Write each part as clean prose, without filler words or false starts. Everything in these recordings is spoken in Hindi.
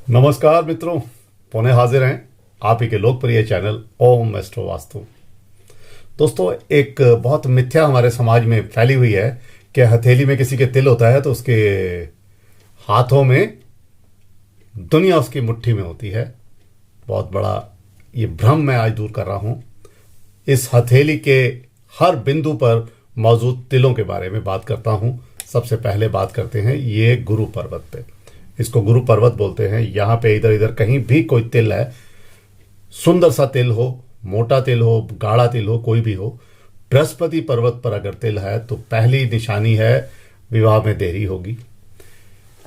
नमस्कार मित्रों, पुनः हाजिर हैं आप ही के लोकप्रिय चैनल ओम एस्ट्रो वास्तु। दोस्तों, एक बहुत मिथ्या हमारे समाज में फैली हुई है कि हथेली में किसी के तिल होता है तो उसके हाथों में दुनिया उसकी मुट्ठी में होती है। बहुत बड़ा ये भ्रम मैं आज दूर कर रहा हूं। इस हथेली के हर बिंदु पर मौजूद तिलों के बारे में बात करता हूं। सबसे पहले बात करते हैं ये गुरु पर्वत पे। इसको गुरु पर्वत बोलते हैं। यहाँ पे इधर इधर कहीं भी कोई तिल है, सुंदर सा तिल हो, मोटा तिल हो, गाढ़ा तिल हो, कोई भी हो, बृहस्पति पर्वत पर अगर तिल है तो पहली निशानी है विवाह में देरी होगी।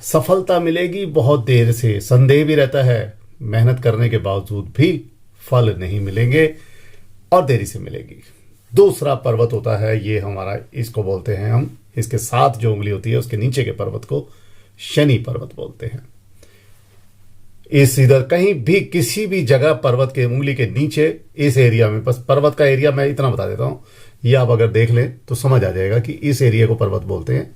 सफलता मिलेगी बहुत देर से, संदेह भी रहता है, मेहनत करने के बावजूद भी फल नहीं मिलेंगे और देरी से मिलेगी। दूसरा पर्वत होता है ये हमारा, इसको बोलते हैं हम, इसके साथ जो उंगली होती है उसके नीचे के पर्वत को शनि पर्वत बोलते हैं। इस इधर कहीं भी किसी भी जगह पर्वत के उंगली के नीचे इस एरिया में, बस पर्वत का एरिया मैं इतना बता देता हूं, ये आप अगर देख लें तो समझ आ जाएगा कि इस एरिया को पर्वत बोलते हैं।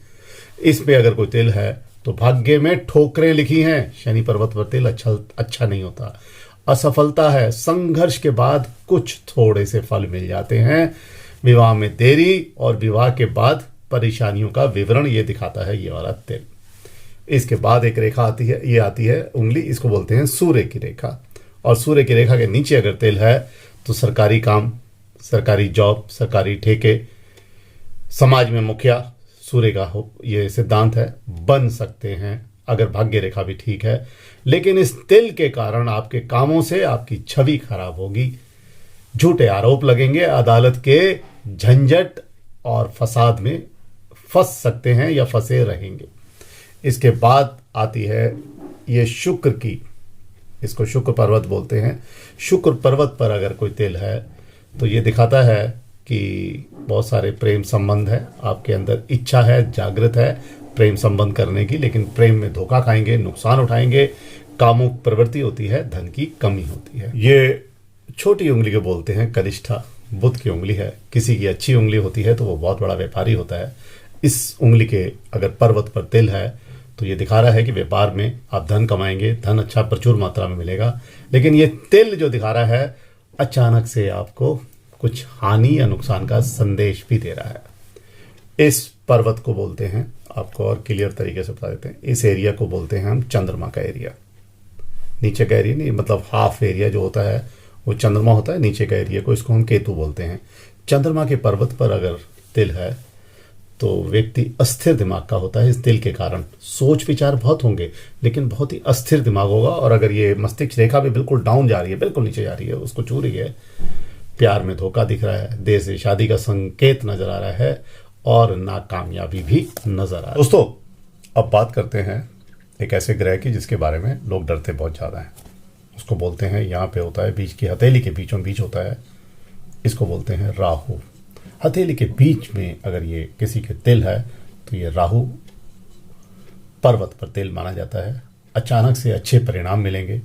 इस पे अगर कोई तिल है तो भाग्य में ठोकरें लिखी हैं। शनि पर्वत पर तिल अच्छा नहीं होता, असफलता है, संघर्ष के बाद कुछ थोड़े से फल मिल जाते हैं, विवाह में देरी और विवाह के बाद परेशानियों का विवरण ये दिखाता है ये वाला तिल। इसके बाद एक रेखा आती है, ये आती है उंगली, इसको बोलते हैं सूर्य की रेखा। और सूर्य की रेखा के नीचे अगर तिल है तो सरकारी काम, सरकारी जॉब, सरकारी ठेके, समाज में मुखिया, सूर्य का हो ये सिद्धांत है, बन सकते हैं अगर भाग्य रेखा भी ठीक है। लेकिन इस तिल के कारण आपके कामों से आपकी छवि खराब होगी, झूठे आरोप लगेंगे, अदालत के झंझट और फसाद में फंस सकते हैं या फंसे रहेंगे। इसके बाद आती है ये शुक्र की, इसको शुक्र पर्वत बोलते हैं। शुक्र पर्वत पर अगर कोई तिल है तो ये दिखाता है कि बहुत सारे प्रेम संबंध है, आपके अंदर इच्छा है, जागृत है प्रेम संबंध करने की, लेकिन प्रेम में धोखा खाएंगे, नुकसान उठाएंगे, कामुक प्रवृत्ति होती है, धन की कमी होती है। ये छोटी उंगली को बोलते हैं कनिष्ठा, बुध की उंगली है। किसी की अच्छी उंगली होती है तो वो बहुत बड़ा व्यापारी होता है। इस उंगली के अगर पर्वत पर तिल है तो ये दिखा रहा है कि व्यापार में आप धन कमाएंगे, धन अच्छा प्रचुर मात्रा में मिलेगा। लेकिन ये तिल जो दिखा रहा है अचानक से आपको कुछ हानि या नुकसान का संदेश भी दे रहा है। इस पर्वत को बोलते हैं, आपको और क्लियर तरीके से बता देते हैं, इस एरिया को बोलते हैं हम चंद्रमा का एरिया। नीचे का एरिया नहीं, मतलब हाफ एरिया जो होता है वो चंद्रमा होता है, नीचे का एरिया को इसको हम केतु बोलते हैं। चंद्रमा के पर्वत पर अगर तिल है तो व्यक्ति अस्थिर दिमाग का होता है। इस तिल के कारण सोच विचार बहुत होंगे लेकिन बहुत ही अस्थिर दिमाग होगा। और अगर ये मस्तिष्क रेखा भी बिल्कुल डाउन जा रही है, बिल्कुल नीचे जा रही है, उसको छू रही है, प्यार में धोखा दिख रहा है, देर से शादी का संकेत नजर आ रहा है और नाकामयाबी भी नजर आ रहा है। दोस्तों, अब बात करते हैं एक ऐसे ग्रह की जिसके बारे में लोग डरते बहुत ज्यादा हैं। उसको बोलते हैं, यहाँ पे होता है बीच की हथेली के बीचों बीच होता है, इसको बोलते हैं राहु। हथेली के बीच में अगर ये किसी के तिल है तो ये राहु पर्वत पर तिल माना जाता है। अचानक से अच्छे परिणाम मिलेंगे।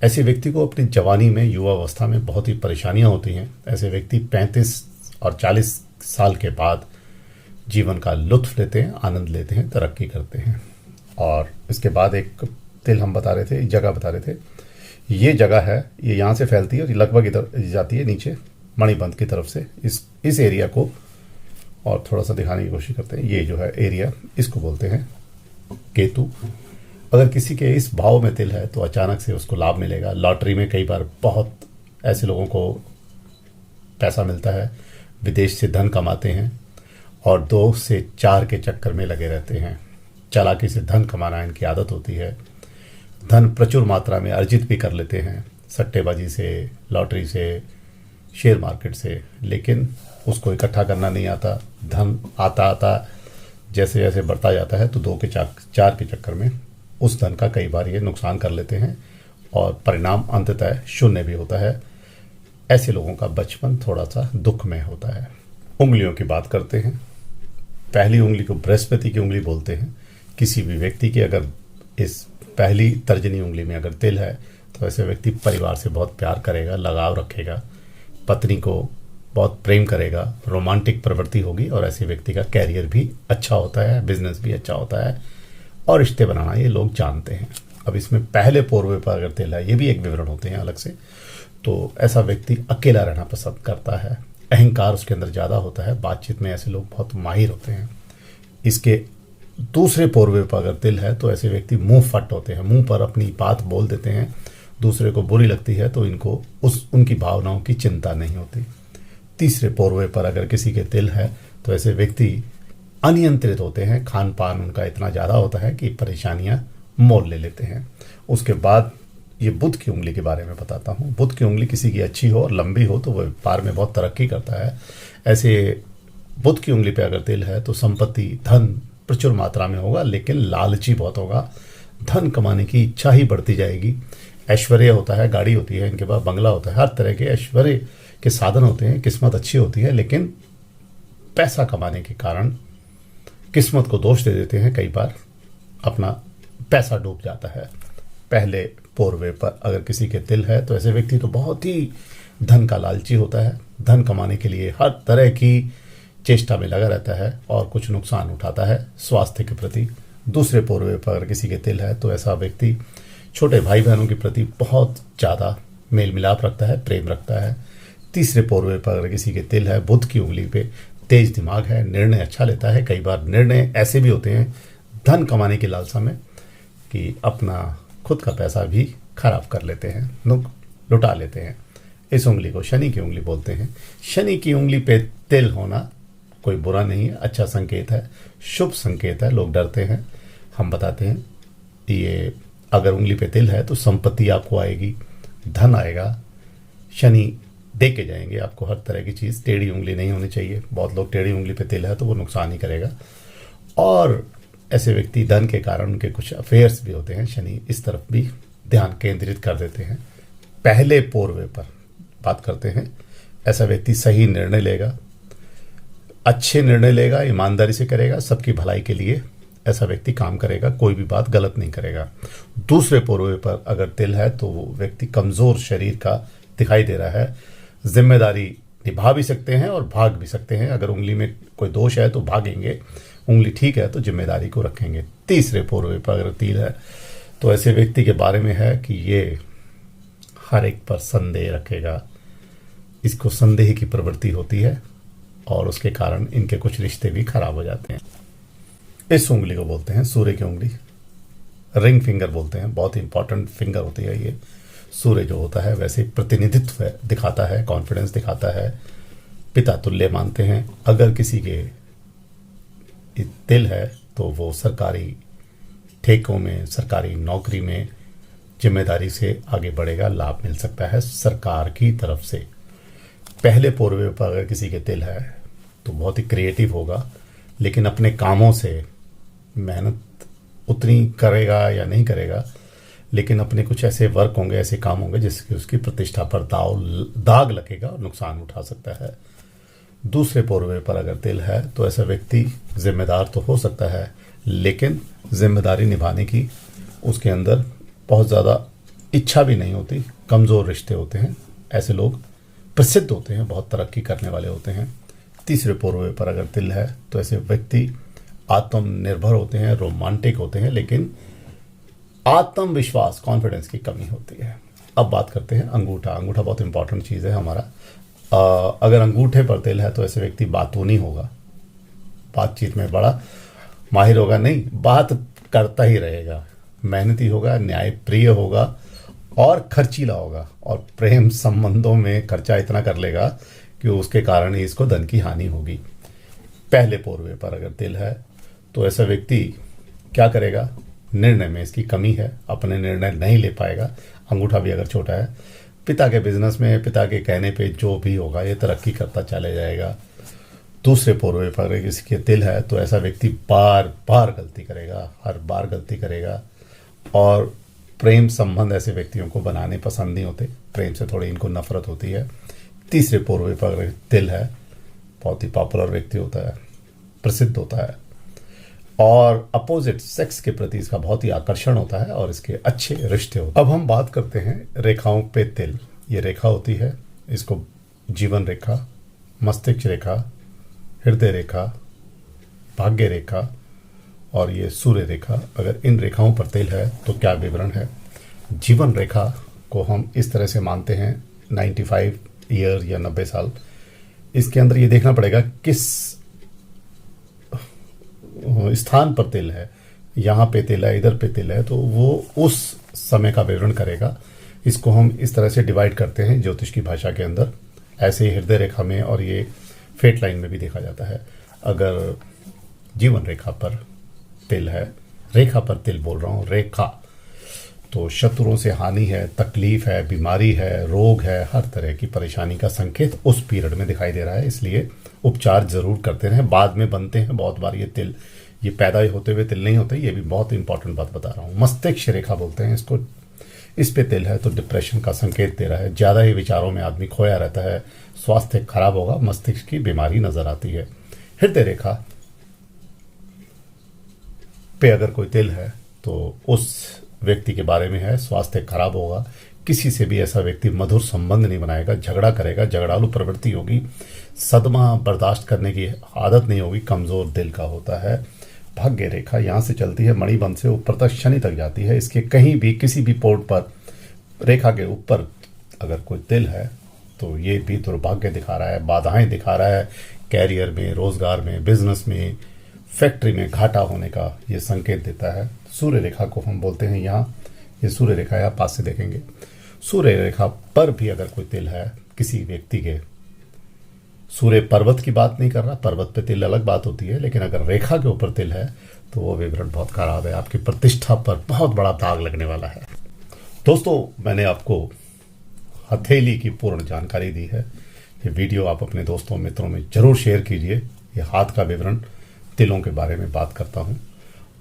ऐसे व्यक्ति को अपनी जवानी में, युवा अवस्था में बहुत ही परेशानियां होती हैं। ऐसे व्यक्ति 35 और 40 साल के बाद जीवन का लुत्फ लेते हैं, आनंद लेते हैं, तरक्की करते हैं। और इसके बाद एक तिल हम बता रहे थे, जगह बता रहे थे, ये जगह है, ये यहाँ से फैलती है और लगभग इधर जाती है नीचे मणिबंध की तरफ से। इस एरिया को और थोड़ा सा दिखाने की कोशिश करते हैं। ये जो है एरिया, इसको बोलते हैं केतु। अगर किसी के इस भाव में तिल है तो अचानक से उसको लाभ मिलेगा। लॉटरी में कई बार बहुत ऐसे लोगों को पैसा मिलता है, विदेश से धन कमाते हैं और 2 से 4 के चक्कर में लगे रहते हैं। चालाकी से धन कमाना इनकी आदत होती है। धन प्रचुर मात्रा में अर्जित भी कर लेते हैं, सट्टेबाजी से, लॉटरी से, शेयर मार्केट से, लेकिन उसको इकट्ठा करना नहीं आता। धन आता आता जैसे जैसे बढ़ता जाता है तो 2 के 4 के चक्कर में उस धन का कई बार ये नुकसान कर लेते हैं और परिणाम अंततः शून्य भी होता है। ऐसे लोगों का बचपन थोड़ा सा दुखमय होता है। उंगलियों की बात करते हैं। पहली उंगली को बृहस्पति की उंगली बोलते हैं। किसी भी व्यक्ति की अगर इस पहली तर्जनी उंगली में अगर तिल है तो ऐसे व्यक्ति परिवार से बहुत प्यार करेगा, लगाव रखेगा, पत्नी को बहुत प्रेम करेगा, रोमांटिक प्रवृत्ति होगी और ऐसे व्यक्ति का कैरियर भी अच्छा होता है, बिजनेस भी अच्छा होता है और रिश्ते बनाना ये लोग जानते हैं। अब इसमें पहले पोरवे पर अगर तिल है, ये भी एक विवरण होते हैं अलग से, तो ऐसा व्यक्ति अकेला रहना पसंद करता है, अहंकार उसके अंदर ज़्यादा होता है, बातचीत में ऐसे लोग बहुत माहिर होते हैं। इसके दूसरे पोरवे पर अगर तिल है तो ऐसे व्यक्ति मुंह फट होते हैं, मुंह पर अपनी बात बोल देते हैं, दूसरे को बुरी लगती है तो इनको उनकी भावनाओं की चिंता नहीं होती। तीसरे पोरवे पर अगर किसी के तिल है तो ऐसे व्यक्ति अनियंत्रित होते हैं, खान पान उनका इतना ज़्यादा होता है कि परेशानियां मोल ले लेते हैं। उसके बाद ये बुध की उंगली के बारे में बताता हूँ। बुध की उंगली किसी की अच्छी हो और लंबी हो तो वह व्यापार में बहुत तरक्की करता है। ऐसे बुध की उंगली पे अगर तिल है तो संपत्ति धन प्रचुर मात्रा में होगा, लेकिन लालची बहुत होगा, धन कमाने की इच्छा ही बढ़ती जाएगी। ऐश्वर्य होता है, गाड़ी होती है, इनके पास बंगला होता है, हर तरह के ऐश्वर्य के साधन होते हैं, किस्मत अच्छी होती है, लेकिन पैसा कमाने के कारण किस्मत को दोष दे देते हैं, कई बार अपना पैसा डूब जाता है। पहले पोरवे पर अगर किसी के तिल है तो ऐसे व्यक्ति तो बहुत ही धन का लालची होता है, धन कमाने के लिए हर तरह की चेष्टा में लगा रहता है और कुछ नुकसान उठाता है स्वास्थ्य के प्रति। दूसरे पोरवे पर अगर किसी के तिल है तो ऐसा व्यक्ति छोटे भाई बहनों के प्रति बहुत ज़्यादा मेल मिलाप रखता है, प्रेम रखता है। तीसरे पोरवे पर अगर किसी के तिल है, बुध की उंगली पे तेज दिमाग है, निर्णय अच्छा लेता है, कई बार निर्णय ऐसे भी होते हैं धन कमाने की लालसा में कि अपना खुद का पैसा भी खराब कर लेते हैं, लुटा लेते हैं। इस उंगली को शनि की उंगली बोलते हैं। शनि की उंगली पे तिल होना कोई बुरा नहीं है, अच्छा संकेत है, शुभ संकेत है। लोग डरते हैं, हम बताते हैं ये अगर उंगली पे तिल है तो संपत्ति आपको आएगी, धन आएगा, शनि दे के जाएंगे आपको हर तरह की चीज़। टेढ़ी उंगली नहीं होनी चाहिए, बहुत लोग टेढ़ी उंगली पे तिल है तो वो नुकसान ही करेगा। और ऐसे व्यक्ति धन के कारण उनके कुछ अफेयर्स भी होते हैं, शनि इस तरफ भी ध्यान केंद्रित कर देते हैं। पहले पोरवे पर बात करते हैं, ऐसा व्यक्ति सही निर्णय लेगा, अच्छे निर्णय लेगा, ईमानदारी से करेगा, सबकी भलाई के लिए ऐसा व्यक्ति काम करेगा, कोई भी बात गलत नहीं करेगा। दूसरे पोरवे पर अगर तिल है तो वो व्यक्ति कमजोर शरीर का दिखाई दे रहा है, जिम्मेदारी निभा भी सकते हैं और भाग भी सकते हैं। अगर उंगली में कोई दोष है तो भागेंगे, उंगली ठीक है तो जिम्मेदारी को रखेंगे। तीसरे पोरवे पर अगर तिल है तो ऐसे व्यक्ति के बारे में है कि ये हर एक पर संदेह रखेगा, इसको संदेह की प्रवृत्ति होती है और उसके कारण इनके कुछ रिश्ते भी खराब हो जाते हैं। इस उंगली को बोलते हैं सूर्य की उंगली, रिंग फिंगर बोलते हैं, बहुत इंपॉर्टेंट फिंगर होती है ये। सूर्य जो होता है वैसे प्रतिनिधित्व दिखाता है, कॉन्फिडेंस दिखाता है, पिता तुल्य मानते हैं। अगर किसी के तिल है तो वो सरकारी ठेकों में, सरकारी नौकरी में जिम्मेदारी से आगे बढ़ेगा, लाभ मिल सकता है सरकार की तरफ से। पहले पोरवे पर अगर किसी के तिल है तो बहुत ही क्रिएटिव होगा, लेकिन अपने कामों से मेहनत उतनी करेगा या नहीं करेगा, लेकिन अपने कुछ ऐसे वर्क होंगे, ऐसे काम होंगे जिसकी उसकी प्रतिष्ठा पर दाग लगेगा और नुकसान उठा सकता है। दूसरे पोरवे पर अगर तिल है तो ऐसा व्यक्ति जिम्मेदार तो हो सकता है, लेकिन जिम्मेदारी निभाने की उसके अंदर बहुत ज़्यादा इच्छा भी नहीं होती, कमज़ोर रिश्ते होते हैं। ऐसे लोग प्रसिद्ध होते हैं, बहुत तरक्की करने वाले होते हैं। तीसरे पोरवे पर अगर तिल है तो ऐसे व्यक्ति आत्मनिर्भर होते हैं, रोमांटिक होते हैं, लेकिन आत्मविश्वास, कॉन्फिडेंस की कमी होती है। अब बात करते हैं अंगूठा। अंगूठा बहुत इंपॉर्टेंट चीज़ है हमारा। अगर अंगूठे पर तिल है तो ऐसे व्यक्ति बातूनी होगा, बातचीत में बड़ा माहिर होगा, नहीं बात करता ही रहेगा, मेहनती होगा, न्यायप्रिय होगा और खर्चीला होगा, और प्रेम संबंधों में खर्चा इतना कर लेगा कि उसके कारण ही इसको धन की हानि होगी। पहले पोरवे पर अगर तिल है तो ऐसा व्यक्ति क्या करेगा, निर्णय में इसकी कमी है, अपने निर्णय नहीं ले पाएगा। अंगूठा भी अगर छोटा है, पिता के बिजनेस में पिता के कहने पे जो भी होगा ये तरक्की करता चले जाएगा। दूसरे पोरवे पर अगर किसी के तिल है तो ऐसा व्यक्ति बार बार गलती करेगा, हर बार गलती करेगा, और प्रेम संबंध ऐसे व्यक्तियों को बनाने पसंद नहीं होते, प्रेम से थोड़ी इनको नफरत होती है। तीसरे पोरवे पर अगर तिल है, बहुत ही पॉपुलर व्यक्ति होता है, प्रसिद्ध होता है, और अपोजिट सेक्स के प्रति इसका बहुत ही आकर्षण होता है और इसके अच्छे रिश्ते होते हैं। अब हम बात करते हैं रेखाओं पे तिल। ये रेखा होती है, इसको जीवन रेखा, मस्तिष्क रेखा, हृदय रेखा, भाग्य रेखा और ये सूर्य रेखा, अगर इन रेखाओं पर तिल है तो क्या विवरण है। जीवन रेखा को हम इस तरह से मानते हैं 95 ईयर या 90 साल। इसके अंदर ये देखना पड़ेगा किस स्थान पर तिल है, यहाँ पे तिल है, इधर पे तिल है, तो वो उस समय का विवरण करेगा। इसको हम इस तरह से डिवाइड करते हैं ज्योतिष की भाषा के अंदर। ऐसे ही हृदय रेखा में और ये फेट लाइन में भी देखा जाता है। अगर जीवन रेखा पर तिल है, रेखा पर तिल बोल रहा हूँ, रेखा, तो शत्रुओं से हानि है, तकलीफ है, बीमारी है, रोग है, हर तरह की परेशानी का संकेत उस पीरियड में दिखाई दे रहा है। इसलिए उपचार जरूर करते रहें। बाद में बनते हैं बहुत बार ये तिल, ये पैदा होते हुए तिल नहीं होते। ये भी बहुत इंपॉर्टेंट बात बता रहा हूँ। मस्तिष्क रेखा बोलते हैं इसको। इस पे तिल है तो डिप्रेशन का संकेत दे रहा है। ज़्यादा ही विचारों में आदमी खोया रहता है, स्वास्थ्य खराब होगा, मस्तिष्क की बीमारी नजर आती है। हृदय रेखा पे अगर कोई तिल है तो उस व्यक्ति के बारे में है, स्वास्थ्य खराब होगा, किसी से भी ऐसा व्यक्ति मधुर संबंध नहीं बनाएगा, झगड़ा करेगा, झगड़ालू प्रवृत्ति होगी, सदमा बर्दाश्त करने की आदत नहीं होगी, कमजोर दिल का होता है। भाग्य रेखा यहाँ से चलती है मणिबंध से ऊपर तक शनि तक जाती है। इसके कहीं भी किसी भी पोर्ट पर रेखा के ऊपर अगर कोई तिल है तो ये भी दुर्भाग्य दिखा रहा है, बाधाएं दिखा रहा है, कैरियर में, रोजगार में, बिजनेस में, फैक्ट्री में घाटा होने का ये संकेत देता है। सूर्य रेखा को हम बोलते हैं यहाँ, ये सूर्य रेखा है, आप पास से देखेंगे। सूर्य रेखा पर भी अगर कोई तिल है किसी व्यक्ति के, सूर्य पर्वत की बात नहीं कर रहा, पर्वत पे तिल अलग बात होती है, लेकिन अगर रेखा के ऊपर तिल है तो वो विवरण बहुत खराब है, आपकी प्रतिष्ठा पर बहुत बड़ा दाग लगने वाला है। दोस्तों, मैंने आपको हथेली की पूर्ण जानकारी दी है। ये वीडियो आप अपने दोस्तों मित्रों में जरूर शेयर कीजिए। ये हाथ का विवरण तिलों के बारे में बात करता हूँ।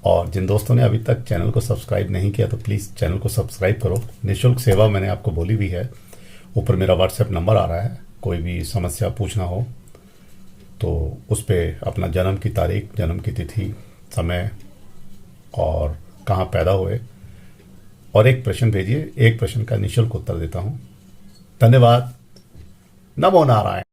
और जिन दोस्तों ने अभी तक चैनल को सब्सक्राइब नहीं किया तो प्लीज़ चैनल को सब्सक्राइब करो। निःशुल्क सेवा मैंने आपको बोली भी है। ऊपर मेरा व्हाट्सएप नंबर आ रहा है, कोई भी समस्या पूछना हो तो उस पर अपना जन्म की तारीख, जन्म की तिथि, समय और कहाँ पैदा हुए और एक प्रश्न भेजिए। एक प्रश्न का निःशुल्क उत्तर देता हूँ। धन्यवाद। नमो नारायण।